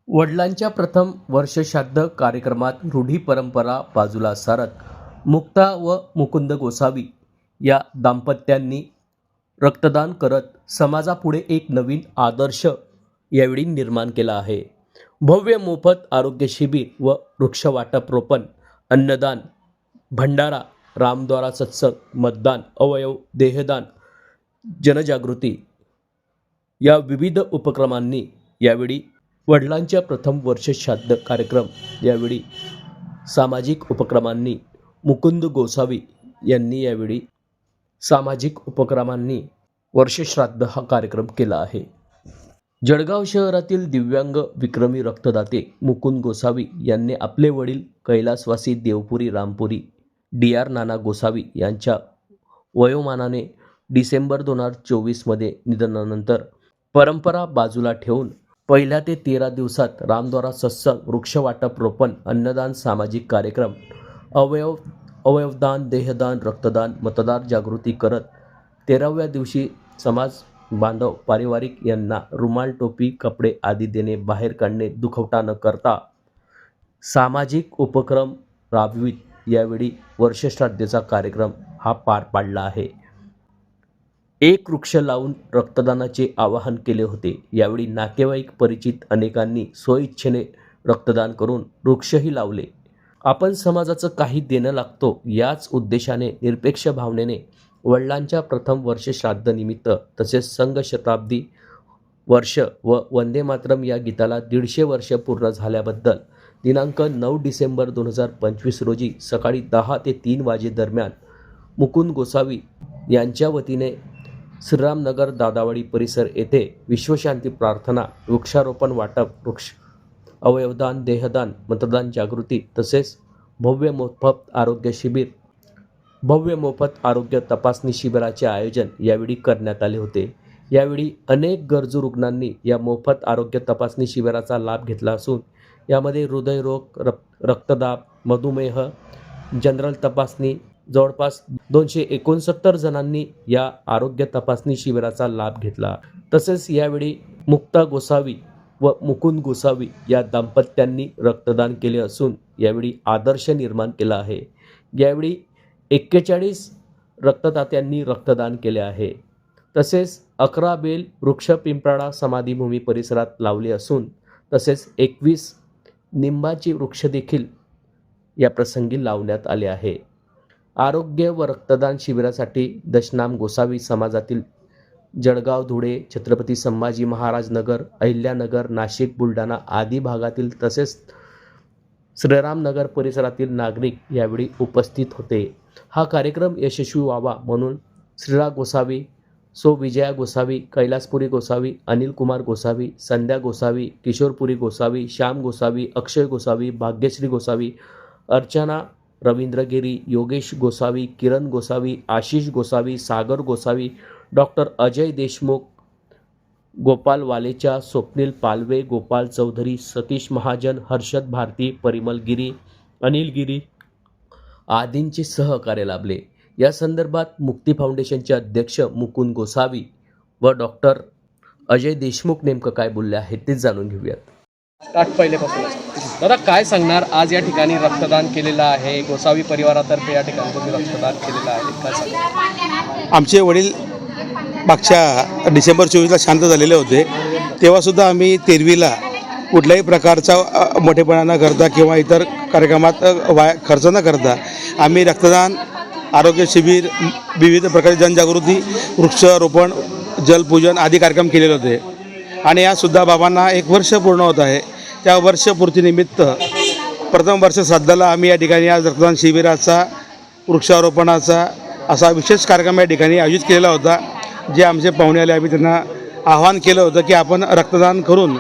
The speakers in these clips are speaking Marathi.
वडिलांच्या प्रथम वर्षश्राद्ध कार्यक्रमात रूढी परंपरा बाजूला सारत मुक्ता व मुकुंद गोसावी या दाम्पत्यांनी रक्तदान करत समाजापुढे एक नवीन आदर्श यावेळी निर्माण केला आहे. भव्य मोफत आरोग्य शिबिर व वृक्षवाटप रोपण, अन्नदान, भंडारा, रामद्वारा सत्संग, मतदान, अवयव देहदान, जनजागृती या विविध उपक्रमांनी यावेळी वडिलांच्या प्रथम वर्षश्राद्ध कार्यक्रम यावेळी सामाजिक उपक्रमांनी मुकुंद गोसावी यांनी यावेळी सामाजिक उपक्रमांनी वर्षश्राद्ध हा कार्यक्रम केला आहे. जळगाव शहरातील दिव्यांग विक्रमी रक्तदाते मुकुंद गोसावी यांनी आपले वडील कैलासवासी देवपुरी रामपुरी DR नाना गोसावी यांच्या वयोमानाने डिसेंबर 2024 निधनानंतर परंपरा बाजूला ठेवून पहिल्या ते 13 दिवसात रामद्वारा सत्संग, वृक्षवाटप रोपण, अन्नदान, सामाजिक कार्यक्रम, अवयवदान, देहदान, रक्तदान, मतदार जागृती करत 13व्या दिवशी समाज बांधव पारिवारिक यांना रुमाल, टोपी, कपडे आदी देणे, बाहेर काढणे, दुखवटा न करता सामाजिक उपक्रम राबवित यावेळी वर्षश्राद्धेचा कार्यक्रम हा पार पाडला आहे. एक वृक्ष लावून रक्तदानाचे आवाहन केले होते. यावेळी नातेवाईक, परिचित अनेकांनी स्वइच्छेने रक्तदान करून वृक्षही लावले. आपण समाजाचं काही देणं लागतो याच उद्देशाने निरपेक्ष भावनेने वडिलांच्या प्रथम वर्षश्राद्ध निमित्त तसेच संघ शताब्दी वर्ष व वंदे मातरम या गीताला 150 वर्ष पूर्ण झाल्याबद्दल दिनांक 9 डिसेंबर 2025 रोजी सकाळी 10 ते 3 वाजे दरम्यान मुकुंद गोसावी यांच्या वतीने श्रीरामनगर दादावाडी परिसर येथे विश्वशांती प्रार्थना, वृक्षारोपण वाटप, वृक्ष अवयवदान, देहदान, मतदान जागृती तसेच भव्य मोफत आरोग्य तपासणी शिबिराचे आयोजन यावेळी करण्यात आले होते. यावेळी अनेक गरजू रुग्णांनी या मोफत आरोग्य तपासणी शिबिराचा लाभ घेतला असून यामध्ये हृदयरोग, रक्तदाब, मधुमेह, जनरल तपासणी जवळपास 269 जणांनी या आरोग्य तपासणी शिबिराचा लाभ घेतला. तसेच यावेळी मुक्ता गोसावी व मुकुंद गोसावी या दाम्पत्यांनी रक्तदान केले असून यावेळी आदर्श निर्माण केला आहे. यावेळी 41 रक्तदात्यांनी रक्तदान केले आहे. तसेच 11 बेल वृक्ष पिंपळा समाधीभूमी परिसरात लावले असून तसेच 21 निंबाची वृक्ष देखील या प्रसंगी लावण्यात आले आहे. आरोग्य व रक्तदान शिबिरासाठी दशनाम गोसावी समाजातील जळगाव, धुळे, छत्रपती संभाजी महाराज नगर, अहिल्यानगर, नाशिक, बुलढाणा आदी भागातील तसेच श्रीरामनगर परिसरातील नागरिक यावेळी उपस्थित होते. हा कार्यक्रम यशस्वी व्हावा म्हणून श्रीरा गोसावी, विजया गोसावी, कैलासपुरी गोसावी, अनिल कुमार गोसावी, संध्या गोसावी, किशोरपुरी गोसावी, श्याम गोसावी, अक्षय गोसावी, भाग्यश्री गोसावी, अर्चना रवींद्रगिरी, योगेश गोसावी, किरण गोसावी, आशिष गोसावी, सागर गोसावी, डॉक्टर अजय देशमुख, गोपाल वालेचा, स्वप्नील पालवे, गोपाल चौधरी, सतीश महाजन, हर्षद भारती, परिमल गिरी, अनिल गिरी आदींचे सहकार्य लाभले. या संदर्भात मुक्ती फाउंडेशनचे अध्यक्ष मुकुंद गोसावी व डॉक्टर अजय देशमुख नेमकं काय बोलले आहेत ते जाणून घेऊयात. पहिल्यापासूनच दादा काय सांगणार, आज या ठिकाणी रक्तदान केलेलं आहे, गोसावी परिवारातर्फे या ठिकाणी तुम्ही रक्तदान केलेलं आहे, काय सांगणार? आमचे वडील मागच्या डिसेंबर 24ला शांत झालेले होते. तेव्हासुद्धा आम्ही तेरवीला कुठल्याही प्रकारचा मोठेपणा न करता किंवा इतर कार्यक्रमात खर्च न करता आम्ही रक्तदान, आरोग्य शिबिर, विविध प्रकारची जनजागृती, वृक्षारोपण, जलपूजन आदी कार्यक्रम केलेले होते. आणि यासुद्धा बाबांना 1 वर्ष पूर्ण होत आहे. त्या वर्षपूर्तीनिमित्त प्रथम वर्ष श्राद्धाला आम्ही या ठिकाणी आज रक्तदान शिबिराचा, वृक्षारोपणाचा असा विशेष कार्यक्रम या ठिकाणी आयोजित केलेला होता. जे आमचे पाहुणे आले आम्ही त्यांना आवाहन केलं होतं की आपण रक्तदान करून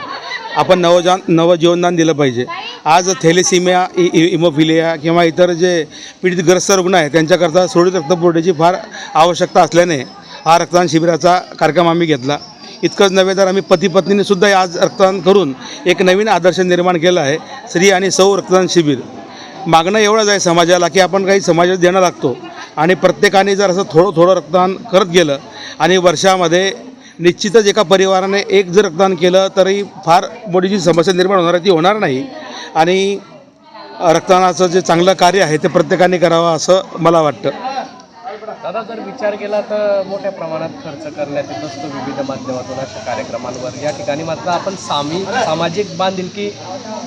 आपण नवजीवनदान दिलं पाहिजे. आज थॅलेसिमिया, हिमोफिलिया किंवा इतर जे पीडितग्रस्त रुग्ण आहेत त्यांच्याकरता सुरळीत रक्तपुरवठ्याची फार आवश्यकता असल्याने हा रक्तदान शिबिराचा कार्यक्रम आम्ही घेतला. इतकंच नव्हे तर आम्ही पती पत्नीनेसुद्धा आज रक्तदान करून एक नवीन आदर्श निर्माण केला आहे. स्त्री आणि सौ रक्तदान शिबिर मागणं एवढंच आहे समाजाला की आपण काही समाजात देणं लागतो आणि प्रत्येकाने जर असं थोडं रक्तदान करत गेलं आणि वर्षामध्ये निश्चितच एका परिवाराने एक जर रक्तदान केलं तरी फार मोठी जी समस्या निर्माण होणार आहे ती होणार नाही. आणि रक्तदानाचं जे चांगलं कार्य आहे ते प्रत्येकाने करावं असं मला वाटतं. दादा, जर विचार केला तर मोठ्या प्रमाणात खर्च करण्यात येत असतो विविध माध्यमातून अशा कार्यक्रमांवर. या ठिकाणी मात्र आपण सामाजिक बांधिलकी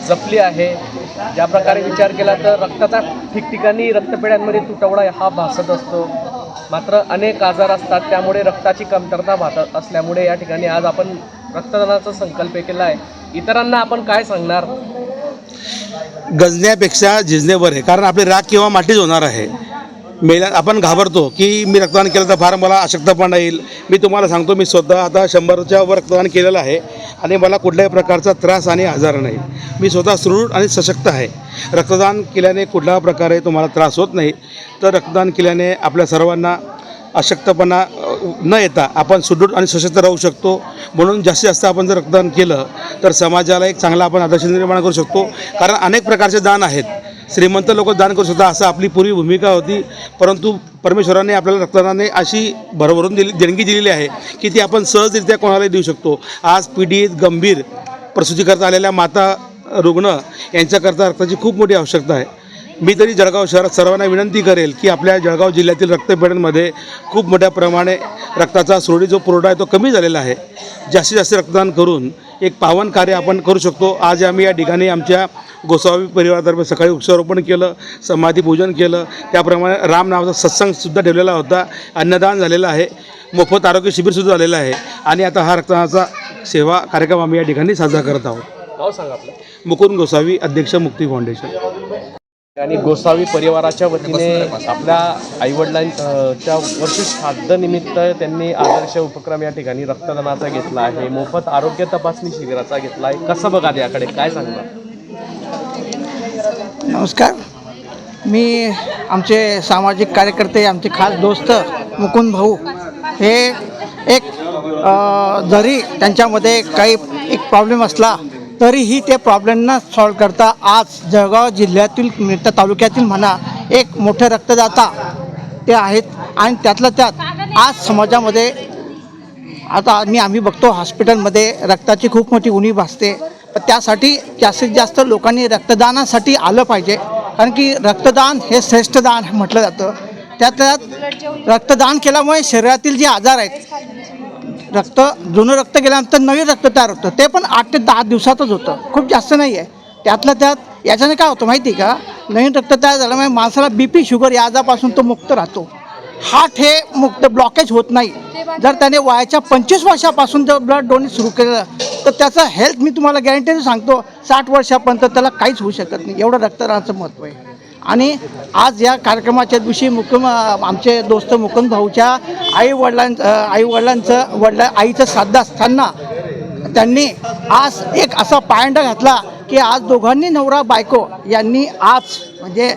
जपली आहे. ज्या प्रकारे विचार केला तर रक्ताचा ठिकठिकाणी रक्तपेढ्यांमध्ये तुटवडा हा भासत असतो. मात्र अनेक आजार असतात, त्यामुळे रक्ताची कमतरता भासत असल्यामुळे या ठिकाणी आज आपण रक्तदानाचा संकल्प केला आहे. इतरांना आपण काय सांगणार? गंजण्यापेक्षा झिजणे बरे, कारण आपली राख किंवा मातीच होणार आहे. आपण घाबरतो की मी रक्तदान केलं तर फार मला अशक्तपणा येईल. मी तुम्हाला सांगतो, मी स्वतः आता 100च्या वर रक्तदान केलेलं आहे आणि मला कुठल्याही प्रकारचा त्रास आणि आजार नाही. मी स्वतः सुदृढ आणि सशक्त आहे. रक्तदान केल्याने कुठल्या प्रकारे तुम्हाला त्रास होत नाही. तर रक्तदान केल्याने आपल्या सर्वांना अशक्तपणा न येता आपण सुदृढ आणि सशक्त राहू शकतो. म्हणून जास्तीत जास्त आपण जर रक्तदान केलं तर समाजाला एक चांगला आपण आदर्श निर्माण करू शकतो. कारण अनेक प्रकारचे दान आहेत. श्रीमंत लोक दान करू शकतात असं आपली पूर्वी भूमिका होती, परंतु परमेश्वराने आपल्याला रक्तदानाने अशी भरभरून देणगी दिलेली आहे की ती आपण सहजरित्या कोणालाही देऊ शकतो. आज पीडित गंभीर प्रसूतीकरता आलेल्या माता रुग्ण यांच्याकरता रक्ताची खूप मोठी आवश्यकता आहे. मी तरी जळगाव शहरात सर्वांना विनंती करेल की आपल्या जळगाव जिल्ह्यातील रक्तपेढ्यांमध्ये खूप मोठ्या प्रमाणे रक्ताचा सुरळीत जो पुरवठा आहे तो कमी झालेला आहे. जास्तीत जास्त रक्तदान करून एक पावन कार्य आपण करू शकतो. आज आम्ही या ठिकाणी आमच्या गोसावी परिवारातर्फे सकाळी वृक्षारोपण केलं, समाधीपूजन केलं, त्याप्रमाणे राम नावाचा सत्संगसुद्धा ठेवलेला होता, अन्नदान झालेलं आहे, मोफत आरोग्य शिबिरसुद्धा झालेलं आहे आणि आता हा रक्तदानाचा सेवा कार्यक्रम आम्ही या ठिकाणी साजरा करत आहोत. नाव सांगा आपलं. मुकुंद गोसावी, अध्यक्ष मुक्ती फाउंडेशन. आणि गोसावी परिवाराच्या वतीने आपल्या आईवडिलांच्या वर्षश्राद्धनिमित्त त्यांनी आदर्श उपक्रम या ठिकाणी रक्तदानाचा घेतला आहे, मोफत आरोग्य तपासणी शिबिराचा घेतला आहे. कसं बघा याकडे काय सांगणार? नमस्कार. मी आमचे सामाजिक कार्यकर्ते, आमचे खास दोस्त मुकुंद भाऊ हे एक जरी त्यांच्यामध्ये काही एक प्रॉब्लेम असला तरीही ते प्रॉब्लेमना सॉल्व करता आज जळगाव जिल्ह्यातील तालुक्यातील म्हणा एक मोठे रक्तदाता ते आहेत. आणि त्यातलं त्यात आज समाजामध्ये आता आम्ही बघतो हॉस्पिटलमध्ये रक्ताची खूप मोठी उणीव भासते. त्यासाठी जास्तीत जास्त लोकांनी रक्तदानासाठी आलं पाहिजे, कारण की रक्तदान हे श्रेष्ठ दान म्हटलं जातं. त्यात रक्तदान केल्यामुळे शरीरातील जे आजार आहेत, जुनं रक्त गेल्यानंतर नवीन रक्त तयार होतं, ते पण 8 ते 10 दिवसातच होतं, खूप जास्त नाही आहे. त्यातलं त्यात याच्याने काय होतं माहिती का, नवीन रक्त तयार झाल्यामुळे माणसाला BP शुगर या आजारापासून तो मुक्त राहतो. हार्ट हे मुक्त ब्लॉकेज होत नाही. जर त्याने वयाच्या 25 वर्षापासून जर ब्लड डोनेट सुरू केलं तर त्याचं हेल्थ मी तुम्हाला गॅरंटी सांगतो 60 वर्षापर्यंत त्याला काहीच होऊ शकत नाही. एवढं रक्तदानाचं महत्त्व आहे. आणि आज या कार्यक्रमाच्या दिवशी आमचे दोस्त मुकुंद भाऊच्या आईचं श्राद्ध असताना त्यांनी आज एक असा पायंडा घातला की आज दोघांनी नवरा बायको यांनी आज म्हणजे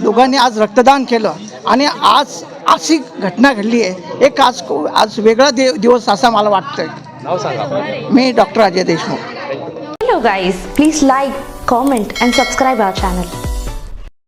दोघांनी आज रक्तदान केलं आणि आज अशी घटना घडली आहे. एक आज वेगळा दिवस असा मला वाटतंय. नाव सांगा. मी doctor Ajay Deshmukh. Hello guys, please like, comment and subscribe our channel.